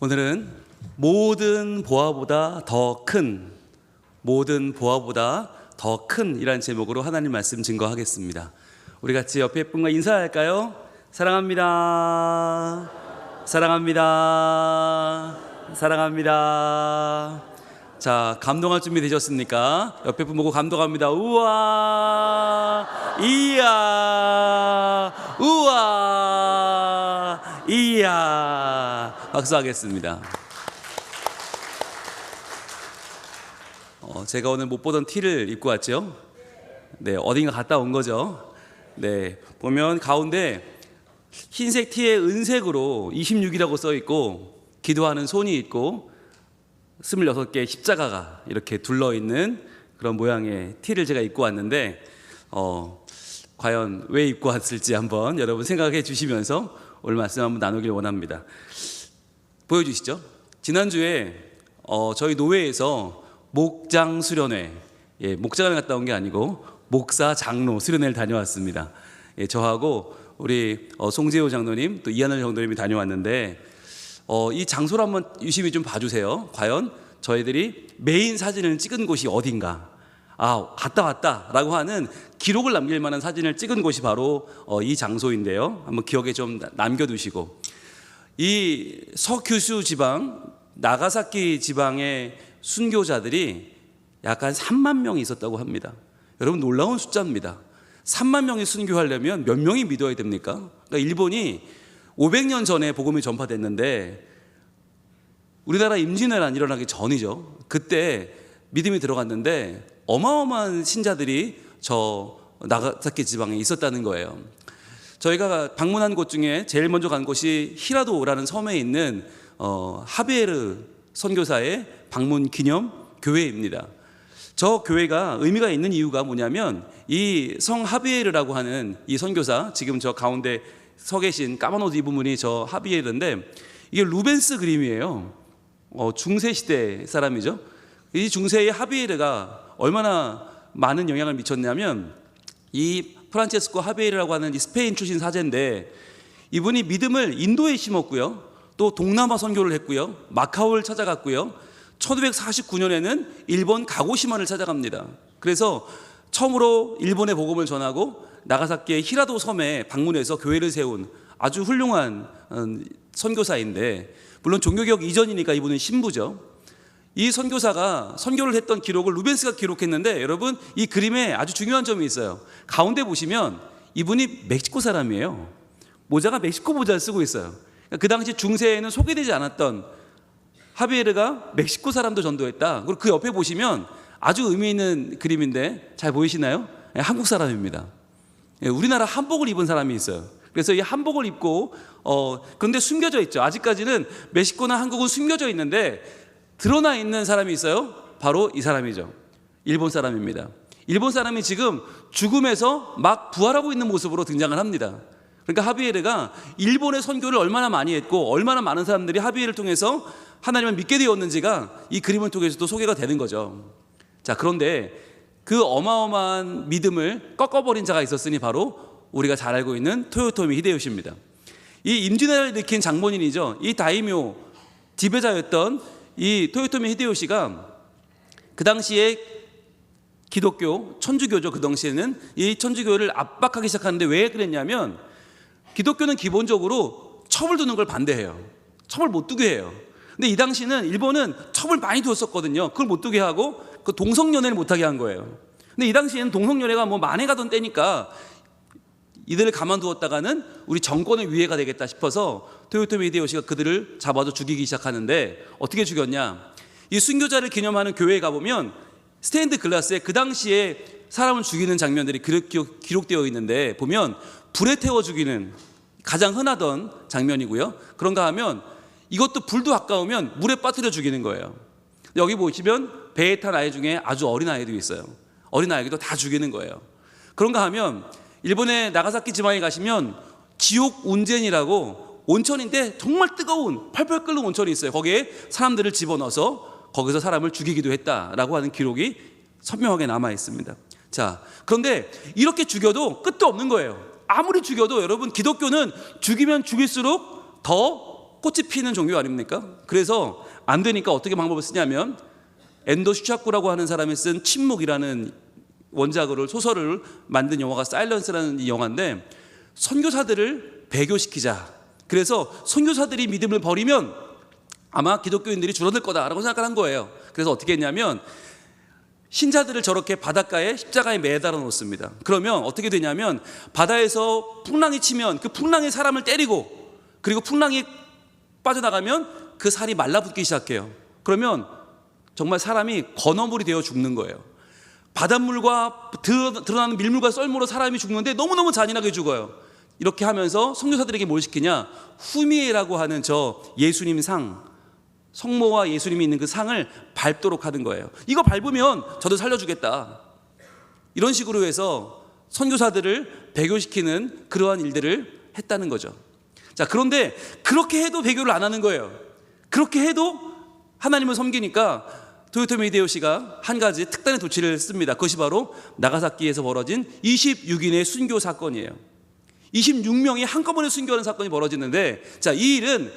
오늘은 모든 보화보다 더 큰, 모든 보화보다 더 큰 이란 제목으로 하나님 말씀 증거하겠습니다. 우리 같이 옆에 분과 인사할까요? 사랑합니다. 사랑합니다. 사랑합니다. 자, 감동할 준비 되셨습니까? 옆에 분 보고 감동합니다. 우와, 이야, 우와, 이야. 박수하겠습니다. 제가 오늘 못 보던 티를 입고 왔죠? 네, 어딘가 갔다 온 거죠? 네, 보면 가운데 흰색 티에 은색으로 26이라고 써 있고 기도하는 손이 있고 26개의 십자가가 이렇게 둘러있는 그런 모양의 티를 제가 입고 왔는데 과연 왜 입고 왔을지 한번 여러분 생각해 주시면서 오늘 말씀 한번 나누길 원합니다. 보여주시죠. 지난주에 저희 노회에서 목장 수련회, 목장을 갔다 온 게 아니고 목사 장로 수련회를 다녀왔습니다. 저하고 우리 송재호 장로님 또 이하늘 장로님이 다녀왔는데 이 장소를 한번 유심히 좀 봐주세요. 과연 저희들이 메인 사진을 찍은 곳이 어딘가, 갔다 왔다라고 하는 기록을 남길 만한 사진을 찍은 곳이 바로 이 장소인데요. 한번 기억에 좀 남겨두시고, 이 서큐슈 지방, 나가사키 지방의 순교자들이 약 한 3만 명이 있었다고 합니다. 여러분, 놀라운 숫자입니다. 3만 명이 순교하려면 몇 명이 믿어야 됩니까? 그러니까 일본이 500년 전에 복음이 전파됐는데 우리나라 임진왜란 일어나기 전이죠. 그때 믿음이 들어갔는데 어마어마한 신자들이 저 나가사키 지방에 있었다는 거예요. 저희가 방문한 곳 중에 제일 먼저 간 곳이 히라도라는 섬에 있는 하비에르 선교사의 방문 기념 교회입니다. 저 교회가 의미가 있는 이유가 뭐냐면 이 성 하비에르라고 하는 이 선교사, 지금 저 가운데 서 계신 까만 옷 입은 분이 저 하비에르인데 이게 루벤스 그림이에요. 중세 시대 사람이죠. 이 중세의 하비에르가 얼마나 많은 영향을 미쳤냐면 이 프란체스코 하비에르라고 하는 이 스페인 출신 사제인데 이분이 믿음을 인도에 심었고요. 또 동남아 선교를 했고요. 마카오를 찾아갔고요. 1549년에는 일본 가고시마를 찾아갑니다. 그래서 처음으로 일본의 복음을 전하고 나가사키의 히라도 섬에 방문해서 교회를 세운 아주 훌륭한 선교사인데, 물론 종교개혁 이전이니까 이분은 신부죠. 이 선교사가 선교를 했던 기록을 루벤스가 기록했는데, 여러분 이 그림에 아주 중요한 점이 있어요. 가운데 보시면 이분이 멕시코 사람이에요. 모자가 멕시코 모자를 쓰고 있어요. 그 당시 중세에는 소개되지 않았던 하비에르가 멕시코 사람도 전도했다. 그리고 그 옆에 보시면 아주 의미 있는 그림인데 잘 보이시나요? 한국 사람입니다. 우리나라 한복을 입은 사람이 있어요. 그래서 이 한복을 입고 그런데 숨겨져 있죠. 아직까지는 멕시코나 한국은 숨겨져 있는데 드러나 있는 사람이 있어요. 바로 이 사람이죠. 일본 사람입니다. 일본 사람이 지금 죽음에서 막 부활하고 있는 모습으로 등장을 합니다. 그러니까 하비에르가 일본의 선교를 얼마나 많이 했고 얼마나 많은 사람들이 하비에르를 통해서 하나님을 믿게 되었는지가 이 그림을 통해서도 소개가 되는 거죠. 자, 그런데 그 어마어마한 믿음을 꺾어버린 자가 있었으니 바로 우리가 잘 알고 있는 토요토미 히데요시입니다. 이 임진왜란을 일으킨 장본인이죠. 이 다이묘 지배자였던 이 토요토미 히데요시가 그 당시에 기독교, 천주교죠. 그 당시에는 이 천주교를 압박하기 시작하는데 왜 그랬냐면 기독교는 기본적으로 첩을 두는 걸 반대해요. 첩을 못 두게 해요. 근데 이 당시는 일본은 첩을 많이 두었었거든요. 그걸 못 두게 하고 그 동성연애를 못하게 한 거예요. 근데 이 당시에는 동성연애가 뭐 만해가던 때니까 이들을 가만두었다가는 우리 정권의 위해가 되겠다 싶어서 토요토미 히데요시가 그들을 잡아서 죽이기 시작하는데 어떻게 죽였냐? 이 순교자를 기념하는 교회에 가보면 스테인드 글라스에 그 당시에 사람을 죽이는 장면들이 기록되어 있는데 보면 불에 태워 죽이는 가장 흔하던 장면이고요. 그런가 하면 이것도 불도 아까우면 물에 빠뜨려 죽이는 거예요. 여기 보시면 배에 탄 아이 중에 아주 어린 아이도 있어요. 어린 아이도 다 죽이는 거예요. 그런가 하면 일본의 나가사키 지방에 가시면 지옥 온젠이라고 온천인데 정말 뜨거운 팔팔 끓는 온천이 있어요. 거기에 사람들을 집어넣어서 거기서 사람을 죽이기도 했다라고 하는 기록이 선명하게 남아 있습니다. 자, 그런데 이렇게 죽여도 끝도 없는 거예요. 아무리 죽여도 여러분 기독교는 죽이면 죽일수록 더 꽃이 피는 종교 아닙니까? 그래서 안 되니까 어떻게 방법을 쓰냐면 엔도 슈차쿠라고 하는 사람이 쓴 침묵이라는 원작으로 소설을 만든 영화가 사일런스라는 이 영화인데, 선교사들을 배교시키자. 그래서 선교사들이 믿음을 버리면 아마 기독교인들이 줄어들 거다라고 생각을 한 거예요. 그래서 어떻게 했냐면 신자들을 저렇게 바닷가에 십자가에 매달아 놓습니다. 그러면 어떻게 되냐면 바다에서 풍랑이 치면 그 풍랑이 사람을 때리고, 그리고 풍랑이 빠져나가면 그 살이 말라붙기 시작해요. 그러면 정말 사람이 건어물이 되어 죽는 거예요. 바닷물과 드러나는 밀물과 썰물로 사람이 죽는데 너무너무 잔인하게 죽어요. 이렇게 하면서 선교사들에게 뭘 시키냐, 후미에라고 하는 저 예수님 상, 성모와 예수님이 있는 그 상을 밟도록 하는 거예요. 이거 밟으면 저도 살려주겠다, 이런 식으로 해서 선교사들을 배교시키는 그러한 일들을 했다는 거죠. 자, 그런데 그렇게 해도 배교를 안 하는 거예요. 그렇게 해도 하나님을 섬기니까 토요토미 히데요시가 한 가지 특단의 조치를 씁니다. 그것이 바로 나가사키에서 벌어진 26인의 순교 사건이에요. 26명이 한꺼번에 순교하는 사건이 벌어지는데, 자, 이 일은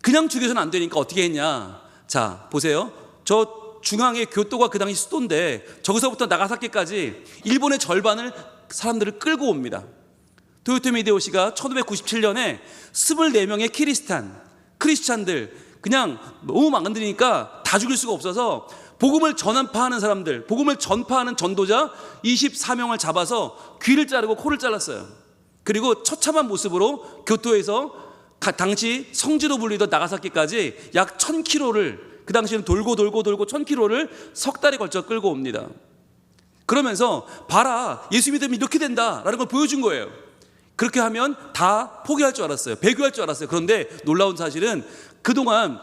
그냥 죽여서는 안 되니까 어떻게 했냐. 자, 보세요. 저 중앙에 교토가 그 당시 수도인데 저기서부터 나가사키까지 일본의 절반을 사람들을 끌고 옵니다. 토요토미 히데요시가 1597년에 24명의 크리스찬들 그냥 너무 망가뜨리니까 다 죽일 수가 없어서 복음을 전파하는 사람들, 복음을 전파하는 전도자 24명을 잡아서 귀를 자르고 코를 잘랐어요. 그리고 처참한 모습으로 교토에서 당시 성지로 불리던 나가사키까지 약 1000km를, 그 당시에는 돌고 1000km를 석 달에 걸쳐 끌고 옵니다. 그러면서 봐라, 예수 믿으면 이렇게 된다라는 걸 보여준 거예요. 그렇게 하면 다 포기할 줄 알았어요. 배교할 줄 알았어요. 그런데 놀라운 사실은 그동안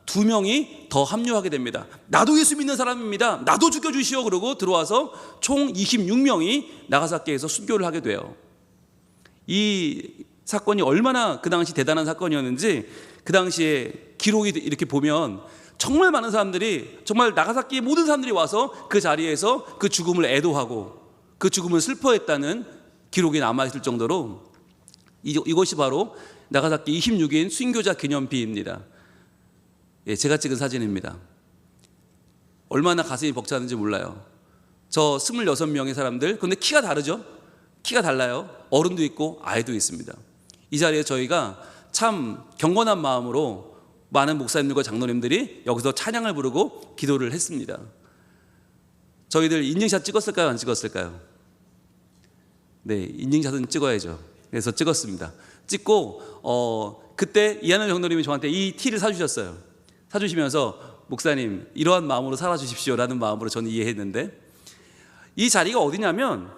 2명이 더 합류하게 됩니다. 나도 예수 믿는 사람입니다, 나도 죽여주시오, 그러고 들어와서 총 26명이 나가사키에서 순교를 하게 돼요. 이 사건이 얼마나 그 당시 대단한 사건이었는지 그 당시에 기록이 이렇게 보면 정말 많은 사람들이, 정말 나가사키의 모든 사람들이 와서 그 자리에서 그 죽음을 애도하고 그 죽음을 슬퍼했다는 기록이 남아있을 정도로 이것이 바로 나가사키 26인 순교자 기념비입니다. 예, 제가 찍은 사진입니다. 얼마나 가슴이 벅차는지 몰라요. 저 26명의 사람들, 그런데 키가 다르죠? 키가 달라요. 어른도 있고 아이도 있습니다. 이 자리에 저희가 참 경건한 마음으로 많은 목사님들과 장로님들이 여기서 찬양을 부르고 기도를 했습니다. 저희들 인증샷 찍었을까요? 안 찍었을까요? 네, 인증샷은 찍어야죠. 그래서 찍었습니다. 찍고 그때 이하늘 장로님이 저한테 이 티를 사주셨어요. 사주시면서 목사님, 이러한 마음으로 살아주십시오 라는 마음으로 저는 이해했는데, 이 자리가 어디냐면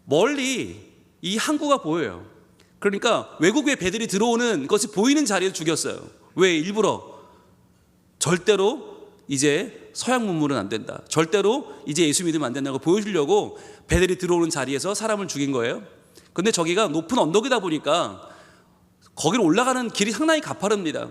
멀리 이 항구가 보여요. 그러니까 외국의 배들이 들어오는 것이 보이는 자리에서 죽였어요. 왜? 일부러 절대로 이제 서양 문물은 안 된다, 절대로 이제 예수 믿으면 안 된다고 보여주려고 배들이 들어오는 자리에서 사람을 죽인 거예요. 근데 저기가 높은 언덕이다 보니까 거기로 올라가는 길이 상당히 가파릅니다.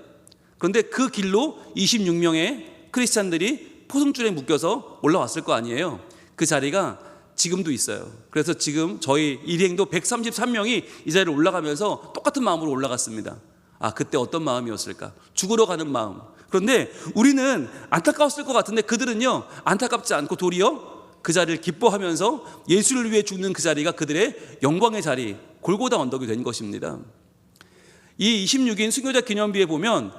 그런데 그 길로 26명의 크리스찬들이 포승줄에 묶여서 올라왔을 거 아니에요. 그 자리가 지금도 있어요. 그래서 지금 저희 일행도 133명이 이 자리를 올라가면서 똑같은 마음으로 올라갔습니다. 아, 그때 어떤 마음이었을까? 죽으러 가는 마음. 그런데 우리는 안타까웠을 것 같은데 그들은요, 안타깝지 않고 도리어 그 자리를 기뻐하면서 예수를 위해 죽는 그 자리가 그들의 영광의 자리, 골고다 언덕이 된 것입니다. 이 26인 순교자 기념비에 보면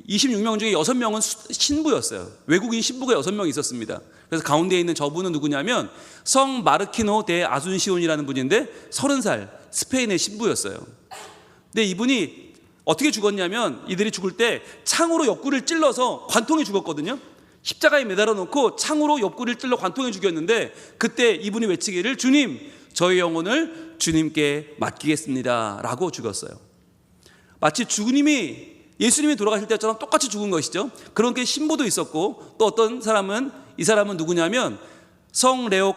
26명 중에 6명은 신부였어요. 외국인 신부가 6명 있었습니다. 그래서 가운데 있는 저분은 누구냐면 성 마르키노 데 아순시온이라는 분인데 30살 스페인의 신부였어요. 근데 이분이 어떻게 죽었냐면 이들이 죽을 때 창으로 옆구리를 찔러서 관통해 죽었거든요. 십자가에 매달아 놓고 창으로 옆구리를 찔러 관통해 죽였는데, 그때 이분이 외치기를, 주님, 저의 영혼을 주님께 맡기겠습니다 라고 죽었어요. 마치 예수님이 돌아가실 때처럼 똑같이 죽은 것이죠. 그런 게 신부도 있었고, 또 어떤 사람은, 이 사람은 누구냐면 성 레오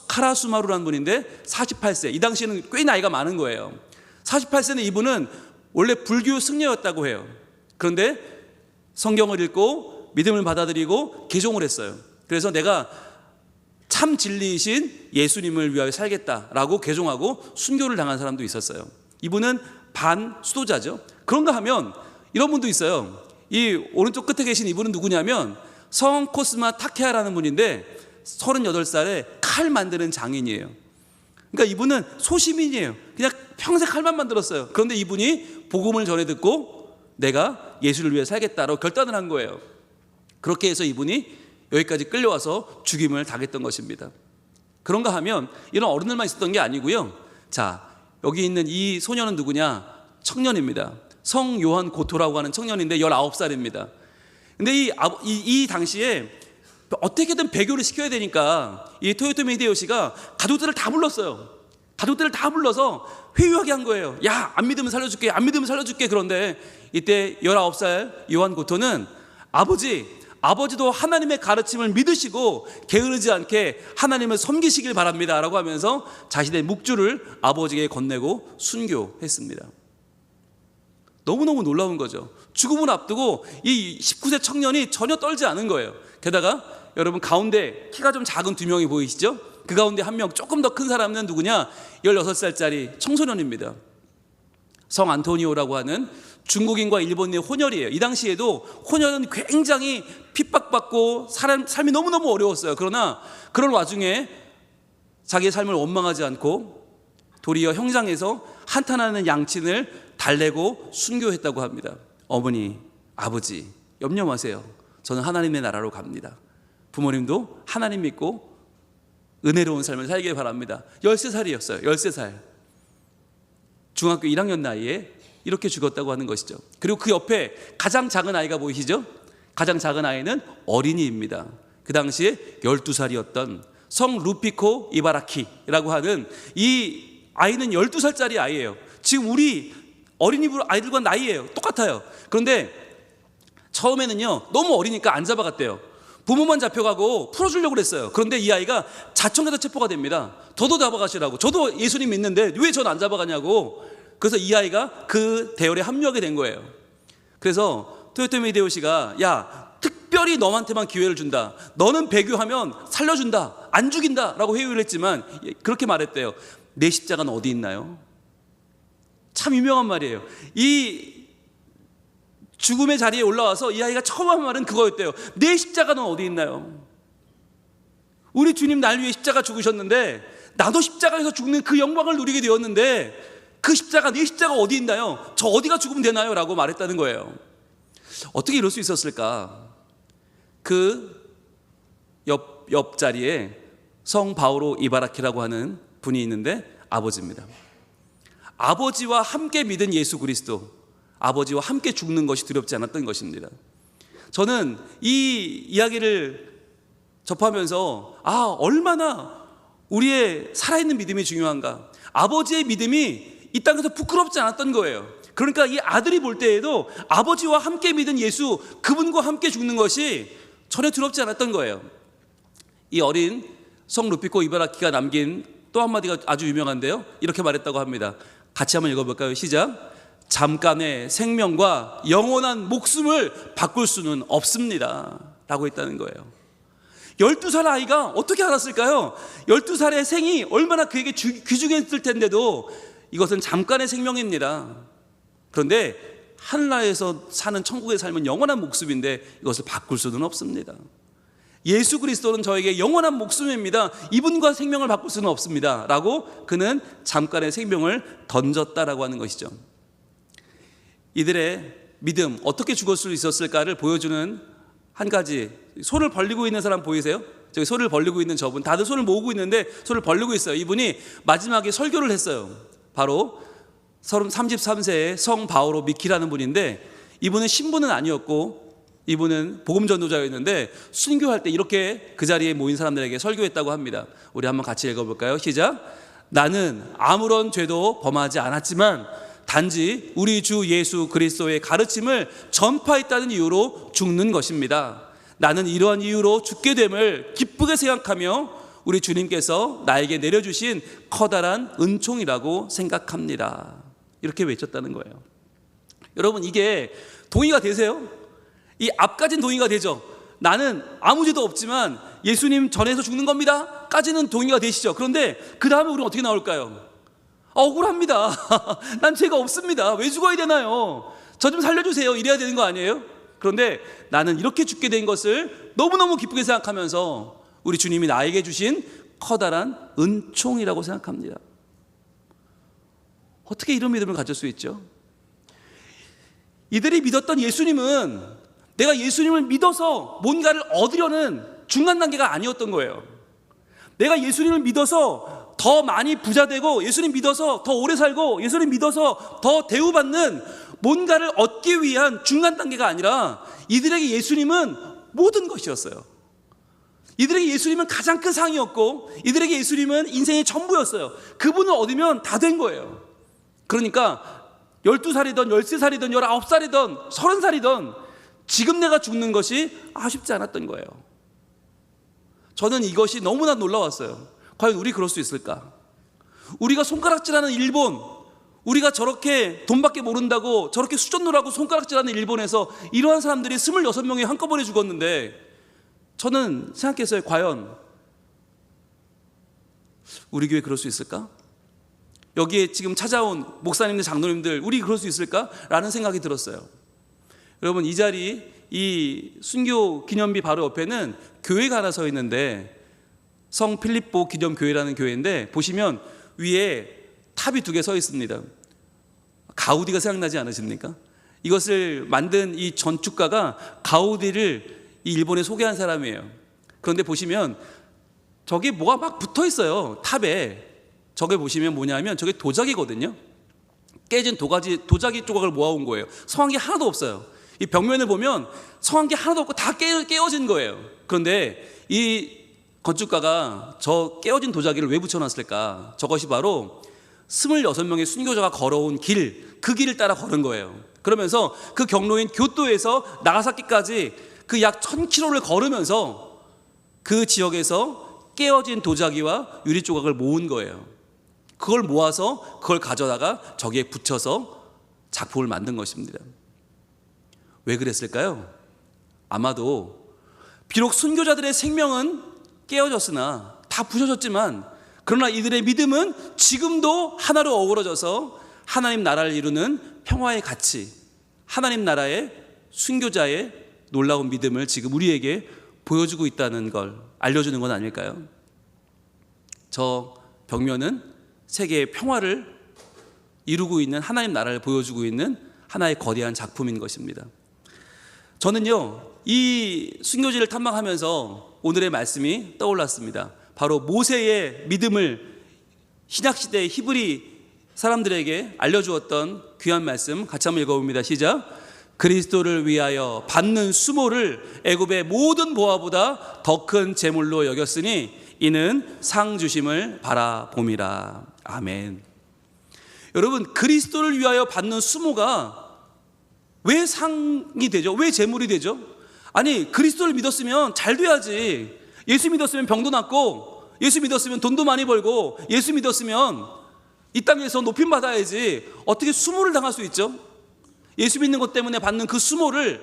카라수마루라는 분인데 48세, 이 당시에는 꽤 나이가 많은 거예요. 48세는 이분은 원래 불교 승려였다고 해요. 그런데 성경을 읽고 믿음을 받아들이고 개종을 했어요. 그래서 내가 참 진리이신 예수님을 위하여 살겠다라고 개종하고 순교를 당한 사람도 있었어요. 이분은 반수도자죠. 그런가 하면 이런 분도 있어요. 이 오른쪽 끝에 계신 이분은 누구냐면 성 코스마 타케아라는 분인데 38살에 칼 만드는 장인이에요. 그러니까 이분은 소시민이에요. 그냥 평생 칼만 만들었어요. 그런데 이분이 복음을 전해 듣고 내가 예수를 위해 살겠다라고 결단을 한 거예요. 그렇게 해서 이분이 여기까지 끌려와서 죽임을 당했던 것입니다. 그런가 하면 이런 어른들만 있었던 게 아니고요. 자, 여기 있는 이 소년은 누구냐? 청년입니다. 성 요한 고토라고 하는 청년인데 19살입니다. 근데 이 당시에 어떻게든 배교를 시켜야 되니까 이 토요토미 히데요시가 가족들을 다 불렀어요. 가족들을 다 불러서 회유하게 한 거예요. 야, 안 믿으면 살려줄게, 안 믿으면 살려줄게. 그런데 이때 19살 요한 고토는 아버지도 하나님의 가르침을 믿으시고 게으르지 않게 하나님을 섬기시길 바랍니다 라고 하면서 자신의 묵주를 아버지에게 건네고 순교했습니다. 너무너무 놀라운 거죠. 죽음을 앞두고 이 19세 청년이 전혀 떨지 않은 거예요. 게다가 여러분 가운데 키가 좀 작은 두 명이 보이시죠? 그 가운데 한 명 조금 더 큰 사람은 누구냐? 16살짜리 청소년입니다. 성 안토니오라고 하는 중국인과 일본인의 혼혈이에요. 이 당시에도 혼혈은 굉장히 핍박받고 삶이 너무너무 어려웠어요. 그러나 그런 와중에 자기의 삶을 원망하지 않고 도리어 형장에서 한탄하는 양친을 달래고 순교했다고 합니다. 어머니, 아버지, 염려 마세요. 저는 하나님의 나라로 갑니다. 부모님도 하나님 믿고 은혜로운 삶을 살길 바랍니다. 13살이었어요. 13살. 중학교 1학년 나이에 이렇게 죽었다고 하는 것이죠. 그리고 그 옆에 가장 작은 아이가 보이시죠? 가장 작은 아이는 어린이입니다. 그 당시에 12살이었던 성 루피코 이바라키라고 하는 이 아이는 12살짜리 아이예요. 지금 우리 어린이 아이들과 나이예요. 똑같아요. 그런데 처음에는요, 너무 어리니까 안 잡아갔대요. 부모만 잡혀가고 풀어주려고 그랬어요. 그런데 이 아이가 자청해서 체포가 됩니다. 저도 잡아가시라고. 저도 예수님 믿는데 왜 전 안 잡아가냐고. 그래서 이 아이가 그 대열에 합류하게 된 거예요. 그래서 토요토미 히데요시가 야, 특별히 너한테만 기회를 준다. 너는 배교하면 살려준다. 안 죽인다 라고 회유를 했지만 그렇게 말했대요. 내 십자가는 어디 있나요? 참 유명한 말이에요. 이 죽음의 자리에 올라와서 이 아이가 처음 한 말은 그거였대요. 내 십자가는 어디 있나요? 우리 주님 날 위해 십자가 죽으셨는데 나도 십자가에서 죽는 그 영광을 누리게 되었는데 그 십자가, 내 십자가 어디 있나요? 저 어디가 죽으면 되나요? 라고 말했다는 거예요. 어떻게 이럴 수 있었을까? 그 옆자리에 성 바오로 이바라키라고 하는 분이 있는데 아버지입니다. 아버지와 함께 믿은 예수 그리스도, 아버지와 함께 죽는 것이 두렵지 않았던 것입니다. 저는 이 이야기를 접하면서 얼마나 우리의 살아있는 믿음이 중요한가. 아버지의 믿음이 이 땅에서 부끄럽지 않았던 거예요. 그러니까 이 아들이 볼 때에도 아버지와 함께 믿은 예수, 그분과 함께 죽는 것이 전혀 두렵지 않았던 거예요. 이 어린 성 루피코 이바라키가 남긴 또 한마디가 아주 유명한데요, 이렇게 말했다고 합니다. 같이 한번 읽어볼까요? 시작. 잠깐의 생명과 영원한 목숨을 바꿀 수는 없습니다 라고 했다는 거예요. 12살 아이가 어떻게 알았을까요? 12살의 생이 얼마나 그에게 귀중했을 텐데도 이것은 잠깐의 생명입니다. 그런데 하늘나라에서 사는 천국의 삶은 영원한 목숨인데 이것을 바꿀 수는 없습니다. 예수 그리스도는 저에게 영원한 목숨입니다. 이분과 생명을 바꿀 수는 없습니다 라고 그는 잠깐의 생명을 던졌다라고 하는 것이죠. 이들의 믿음, 어떻게 죽을 수 있었을까를 보여주는 한 가지. 손을 벌리고 있는 사람 보이세요? 저기 손을 벌리고 있는 저분, 다들 손을 모으고 있는데 손을 벌리고 있어요. 이분이 마지막에 설교를 했어요. 바로 33세의 성 바오로 미키라는 분인데, 이분은 신부는 아니었고 이분은 복음 전도자였는데 순교할 때 이렇게 그 자리에 모인 사람들에게 설교했다고 합니다. 우리 한번 같이 읽어볼까요? 시작. 나는 아무런 죄도 범하지 않았지만 단지 우리 주 예수 그리스도의 가르침을 전파했다는 이유로 죽는 것입니다. 나는 이러한 이유로 죽게 됨을 기쁘게 생각하며 우리 주님께서 나에게 내려주신 커다란 은총이라고 생각합니다. 이렇게 외쳤다는 거예요. 여러분, 이게 동의가 되세요? 이 앞까지는 동의가 되죠. 나는 아무 죄도 없지만 예수님 전에서 죽는 겁니다 까지는 동의가 되시죠. 그런데 그 다음에 우리는 어떻게 나올까요? 억울합니다. 난 죄가 없습니다. 왜 죽어야 되나요? 저 좀 살려주세요. 이래야 되는 거 아니에요? 그런데 나는 이렇게 죽게 된 것을 너무너무 기쁘게 생각하면서 우리 주님이 나에게 주신 커다란 은총이라고 생각합니다. 어떻게 이런 믿음을 가질 수 있죠? 이들이 믿었던 예수님은 내가 예수님을 믿어서 뭔가를 얻으려는 중간 단계가 아니었던 거예요. 내가 예수님을 믿어서 더 많이 부자되고, 예수님 믿어서 더 오래 살고, 예수님 믿어서 더 대우받는 뭔가를 얻기 위한 중간 단계가 아니라 이들에게 예수님은 모든 것이었어요. 이들에게 예수님은 가장 큰 상이었고, 이들에게 예수님은 인생의 전부였어요. 그분을 얻으면 다 된 거예요. 그러니까 12살이든 13살이든 19살이든 30살이든 지금 내가 죽는 것이 아쉽지 않았던 거예요. 저는 이것이 너무나 놀라웠어요. 과연 우리 그럴 수 있을까? 우리가 손가락질하는 일본, 우리가 저렇게 돈밖에 모른다고 저렇게 수전노라고 손가락질하는 일본에서 이러한 사람들이 26명이 한꺼번에 죽었는데, 저는 생각했어요. 과연 우리 교회 그럴 수 있을까? 여기에 지금 찾아온 목사님들, 장로님들, 우리 그럴 수 있을까? 라는 생각이 들었어요. 여러분, 이 자리, 이 순교 기념비 바로 옆에는 교회가 하나 서 있는데, 성 필립보 기념교회라는 교회인데, 보시면 위에 탑이 2개 서 있습니다. 가우디가 생각나지 않으십니까? 이것을 만든 이 건축가가 가우디를 이 일본에 소개한 사람이에요. 그런데 보시면 저기 뭐가 막 붙어 있어요. 탑에. 저게 보시면 뭐냐면 저게 도자기거든요. 깨진 도자기 조각을 모아온 거예요. 성한 게 하나도 없어요. 이 벽면을 보면 성한 게 하나도 없고 다 깨어진 거예요. 그런데 이 건축가가 저 깨어진 도자기를 왜 붙여놨을까? 저것이 바로 26명의 순교자가 걸어온 길, 그 길을 따라 걸은 거예요. 그러면서 그 경로인 교토에서 나가사키까지 그 약 1000km를 걸으면서 그 지역에서 깨어진 도자기와 유리 조각을 모은 거예요. 그걸 모아서 그걸 가져다가 저기에 붙여서 작품을 만든 것입니다. 왜 그랬을까요? 아마도 비록 순교자들의 생명은 깨어졌으나, 다 부셔졌지만, 그러나 이들의 믿음은 지금도 하나로 어우러져서 하나님 나라를 이루는 평화의 가치, 하나님 나라의 순교자의 놀라운 믿음을 지금 우리에게 보여주고 있다는 걸 알려주는 건 아닐까요? 저 벽면은 세계의 평화를 이루고 있는, 하나님 나라를 보여주고 있는 하나의 거대한 작품인 것입니다. 저는요, 이 순교지를 탐방하면서 오늘의 말씀이 떠올랐습니다. 바로 모세의 믿음을 신약시대의 히브리 사람들에게 알려주었던 귀한 말씀 같이 한번 읽어봅니다. 시작. 그리스도를 위하여 받는 수모를 애굽의 모든 보화보다 더 큰 재물로 여겼으니 이는 상 주심을 바라봄이라. 아멘. 여러분, 그리스도를 위하여 받는 수모가 왜 상이 되죠? 왜 재물이 되죠? 아니, 그리스도를 믿었으면 잘 돼야지. 예수 믿었으면 병도 낫고, 예수 믿었으면 돈도 많이 벌고, 예수 믿었으면 이 땅에서 높임 받아야지. 어떻게 수모를 당할 수 있죠? 예수 믿는 것 때문에 받는 그 수모를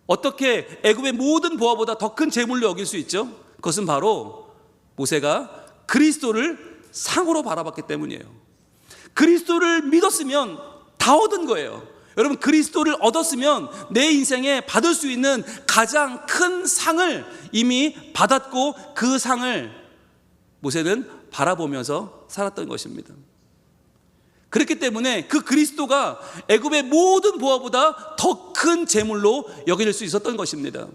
어떻게 애굽의 모든 보화보다 더 큰 재물로 여길 수 있죠? 그것은 바로 모세가 그리스도를 상으로 바라봤기 때문이에요. 그리스도를 믿었으면 다 얻은 거예요. 여러분, 그리스도를 얻었으면 내 인생에 받을 수 있는 가장 큰 상을 이미 받았고, 그 상을 모세는 바라보면서 살았던 것입니다. 그렇기 때문에 그 그리스도가 애굽의 모든 보화보다 더 큰 재물로 여길 수 있었던 것입니다.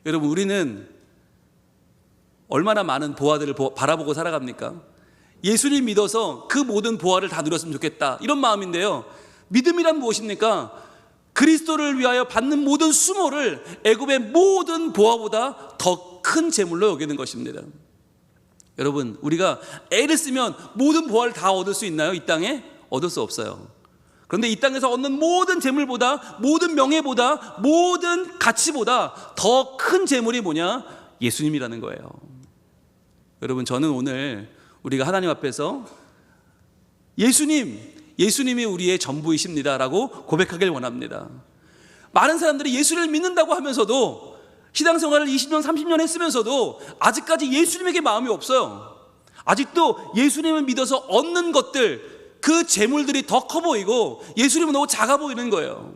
여러분, 우리는 얼마나 많은 보화들을 바라보고 살아갑니까? 예수님 믿어서 그 모든 보화를 다 누렸으면 좋겠다, 이런 마음인데요, 믿음이란 무엇입니까? 그리스도를 위하여 받는 모든 수모를 애굽의 모든 보화보다 더 큰 재물로 여기는 것입니다. 여러분, 우리가 애를 쓰면 모든 보화를 다 얻을 수 있나요? 이 땅에? 얻을 수 없어요. 그런데 이 땅에서 얻는 모든 재물보다, 모든 명예보다, 모든 가치보다 더 큰 재물이 뭐냐? 예수님이라는 거예요. 여러분, 저는 오늘 우리가 하나님 앞에서 예수님이 우리의 전부이십니다 라고 고백하길 원합니다. 많은 사람들이 예수를 믿는다고 하면서도, 신앙생활을 20년 30년 했으면서도 아직까지 예수님에게 마음이 없어요. 아직도 예수님을 믿어서 얻는 것들, 그 재물들이 더 커 보이고 예수님은 너무 작아 보이는 거예요.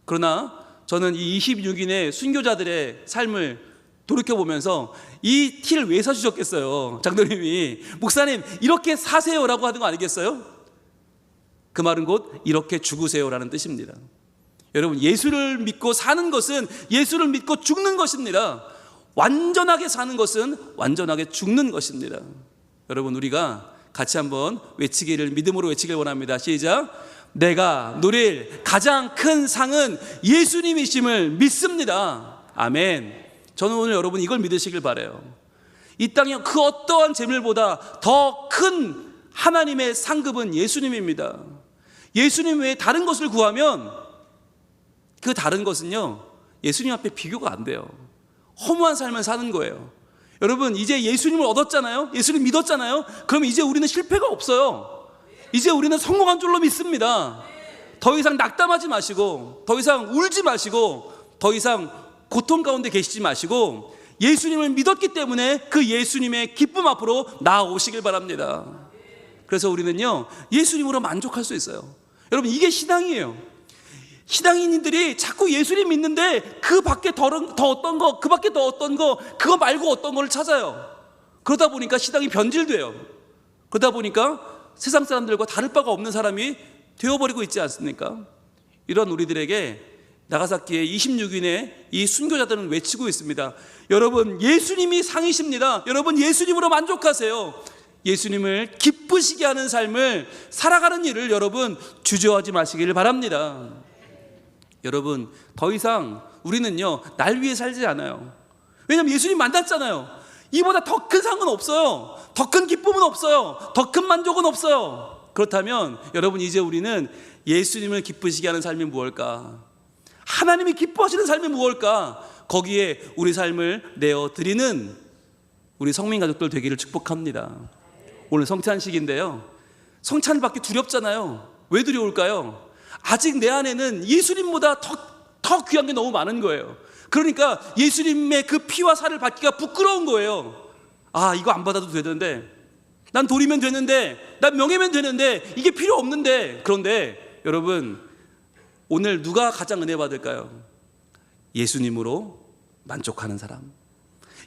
그러나 저는 이 26인의 순교자들의 삶을 돌이켜보면서 이 티를 왜 사주셨겠어요? 장로님이 목사님 이렇게 사세요라고 하는 거 아니겠어요? 그 말은 곧 이렇게 죽으세요라는 뜻입니다. 여러분, 예수를 믿고 사는 것은 예수를 믿고 죽는 것입니다. 완전하게 사는 것은 완전하게 죽는 것입니다. 여러분, 우리가 같이 한번 믿음으로 외치기를 원합니다. 시작. 내가 누릴 가장 큰 상은 예수님이심을 믿습니다. 아멘. 저는 오늘 여러분 이걸 믿으시길 바라요. 이 땅에 그 어떠한 재물보다 더 큰 하나님의 상급은 예수님입니다. 예수님 외에 다른 것을 구하면 그 다른 것은요, 예수님 앞에 비교가 안 돼요. 허무한 삶을 사는 거예요. 여러분, 이제 예수님을 얻었잖아요. 예수님 믿었잖아요. 그럼 이제 우리는 실패가 없어요. 이제 우리는 성공한 줄로 믿습니다. 더 이상 낙담하지 마시고, 더 이상 울지 마시고, 더 이상 고통 가운데 계시지 마시고, 예수님을 믿었기 때문에 그 예수님의 기쁨 앞으로 나아오시길 바랍니다. 그래서 우리는요, 예수님으로 만족할 수 있어요. 여러분, 이게 신앙이에요. 신앙인들이 자꾸 예수님 믿는데 그 밖에 더 어떤 거, 그 밖에 더 어떤 거, 그거 말고 어떤 거를 찾아요. 그러다 보니까 신앙이 변질돼요. 그러다 보니까 세상 사람들과 다를 바가 없는 사람이 되어버리고 있지 않습니까? 이런 우리들에게 나가사키의 26인의 이 순교자들은 외치고 있습니다. 여러분, 예수님이 상이십니다. 여러분, 예수님으로 만족하세요. 예수님을 기쁘시게 하는 삶을 살아가는 일을 여러분 주저하지 마시기를 바랍니다. 여러분, 더 이상 우리는요, 날 위해 살지 않아요. 왜냐하면 예수님 만났잖아요. 이보다 더 큰 상은 없어요. 더 큰 기쁨은 없어요. 더 큰 만족은 없어요. 그렇다면 여러분, 이제 우리는 예수님을 기쁘시게 하는 삶이 무엇일까? 하나님이 기뻐하시는 삶이 무엇일까? 거기에 우리 삶을 내어드리는 우리 성민 가족들 되기를 축복합니다. 오늘 성찬식인데요, 성찬을 받기 두렵잖아요. 왜 두려울까요? 아직 내 안에는 예수님보다 더 귀한 게 너무 많은 거예요. 그러니까 예수님의 그 피와 살을 받기가 부끄러운 거예요. 아, 이거 안 받아도 되는데, 난 돈이면 되는데, 난 명예면 되는데, 이게 필요 없는데. 그런데 여러분, 오늘 누가 가장 은혜 받을까요? 예수님으로 만족하는 사람,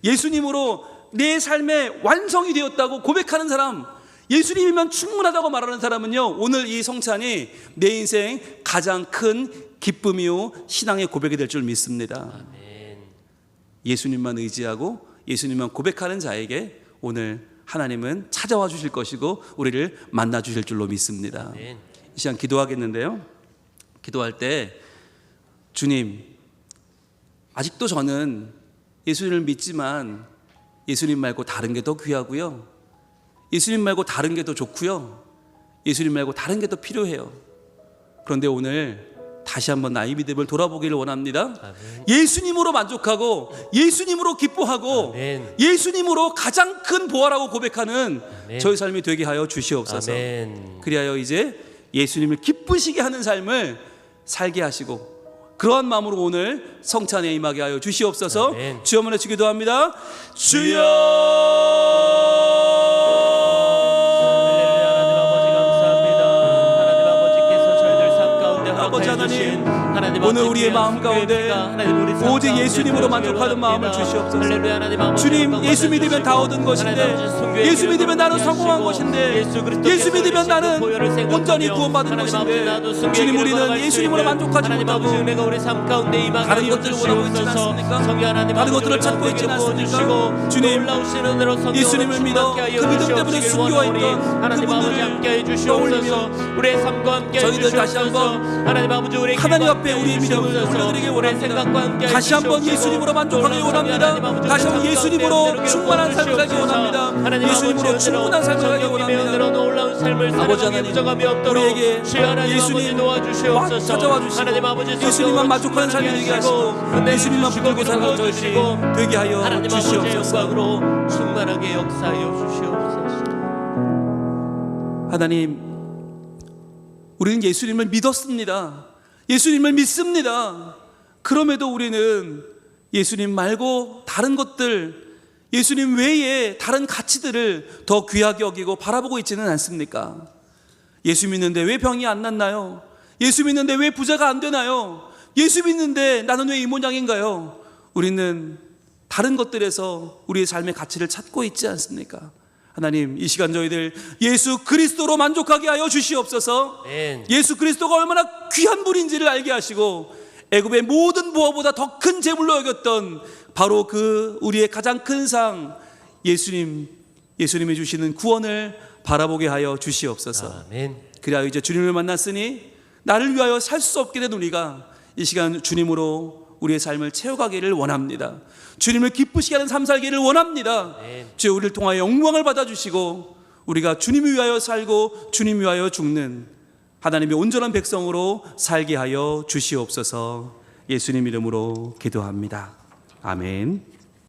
예수님으로 내 삶의 완성이 되었다고 고백하는 사람, 예수님이면 충분하다고 말하는 사람은요, 오늘 이 성찬이 내 인생 가장 큰 기쁨이요 신앙의 고백이 될 줄 믿습니다. 아멘. 예수님만 의지하고 예수님만 고백하는 자에게 오늘 하나님은 찾아와 주실 것이고 우리를 만나 주실 줄로 믿습니다. 아멘. 이 시간 기도하겠는데요, 기도할 때 주님, 아직도 저는 예수님을 믿지만 예수님 말고 다른 게 더 귀하고요, 예수님 말고 다른 게 더 좋고요, 예수님 말고 다른 게 더 필요해요. 그런데 오늘 다시 한번 나의 믿음을 돌아보기를 원합니다. 아멘. 예수님으로 만족하고 예수님으로 기뻐하고 아멘. 예수님으로 가장 큰 보화라고 고백하는 아멘. 저의 삶이 되게 하여 주시옵소서. 아멘. 그리하여 이제 예수님을 기쁘시게 하는 삶을 살게 하시고 그러한 마음으로 오늘 성찬에 임하게 하여 주시옵소서. 아멘. 주여 한번 외치기도 합니다. 주여. 아버지 하나님, 오늘 우리의 마음 가운데 오직 예수님으로 만족하는 마음을 주시옵소서. 주님, 예수 믿으면 다 얻은 것인데, 예수 믿으면 나는 성공한 것인데, 예수 믿으면 나는 온전히 구원받은 것인데, 주님, 우리는 예수님으로 만족하지 못하고 다른 것들을 원하고 있지 않습니까? 다른 것들을 찾고 있지 않습니까? 주님, 예수님을 믿어 그 믿음 때문에 순교와 있던 그분들을 떠올리며 저희들 다시 한번 하나님 앞에 우리의 믿음을 올려드리기 원합니다. 다시 한번 예수님으로 만족하기 원합니다. 다시 한번 예수님으로 충만한 삶을 살기 원합니다. 예수님으로 충분한 삶을 살기 원합니다. 아버지 하나님, 우리에게 예수님 찾아와 주시고 예수님만 만족하는 삶이 되게 하시고 예수님만 붙들고 살아가는 저희들이 되게 하여 주시옵소서. 충만하게 역사하여 주시옵소서. 하나님, 우리는 예수님을 믿었습니다. 예수님을 믿습니다. 그럼에도 우리는 예수님 말고 다른 것들, 예수님 외에 다른 가치들을 더 귀하게 여기고 바라보고 있지는 않습니까? 예수 믿는데 왜 병이 안 낫나요? 예수 믿는데 왜 부자가 안 되나요? 예수 믿는데 나는 왜 이 모양인가요? 우리는 다른 것들에서 우리의 삶의 가치를 찾고 있지 않습니까? 하나님, 이 시간 저희들 예수 그리스도로 만족하게 하여 주시옵소서. 아멘. 예수 그리스도가 얼마나 귀한 분인지를 알게 하시고 애굽의 모든 부어보다 더 큰 재물로 여겼던 바로 그 우리의 가장 큰 상 예수님이 주시는 구원을 바라보게 하여 주시옵소서. 아멘. 그리하여 이제 주님을 만났으니 나를 위하여 살 수 없게 된 우리가 이 시간 주님으로 우리의 삶을 채워가기를 원합니다. 주님을 기쁘시게 하는 삶 살기를 원합니다. 주여, 우리를 통하여 영광을 받아주시고 우리가 주님을 위하여 살고 주님 위하여 죽는 하나님의 온전한 백성으로 살게 하여 주시옵소서. 예수님 이름으로 기도합니다. 아멘.